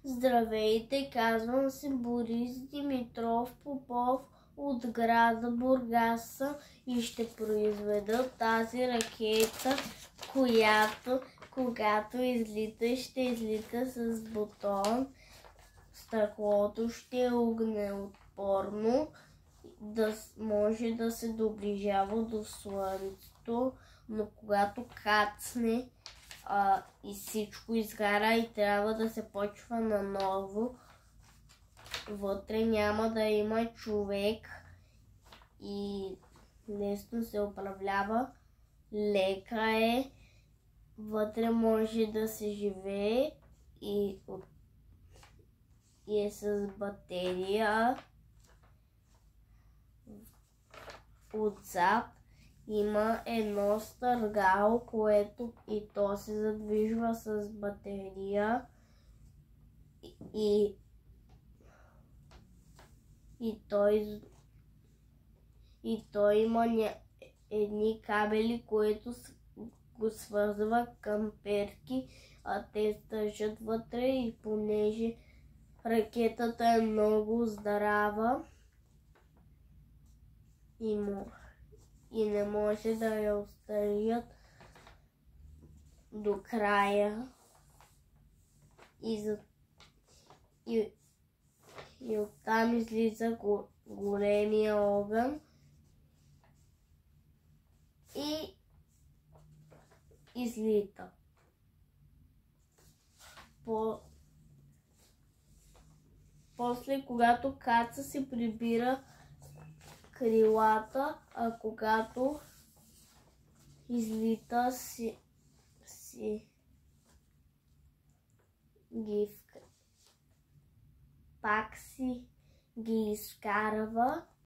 Здравейте, казвам се Борис Димитров Попов от града Бургас и ще произведа тази ракета, която когато излита, ще излита с бутон. Стъклото ще е огнеотпорно, да може да се доближава до слънцето, но когато кацне и всичко изгара и трябва да се почва наново, вътре няма да има човек и лесно се управлява, лека е, вътре може да се живее и е с батерия. Отзад има едно стъргало, което и то се задвижва с батерия и той има едни кабели, които го свързва към перки, а те държат вътре и понеже ракетата е много здрава и не може да я оставят до края и оттам излиза големия огън и излита. После, когато каца, се прибира крилата, а когато излита пак си ги изкарва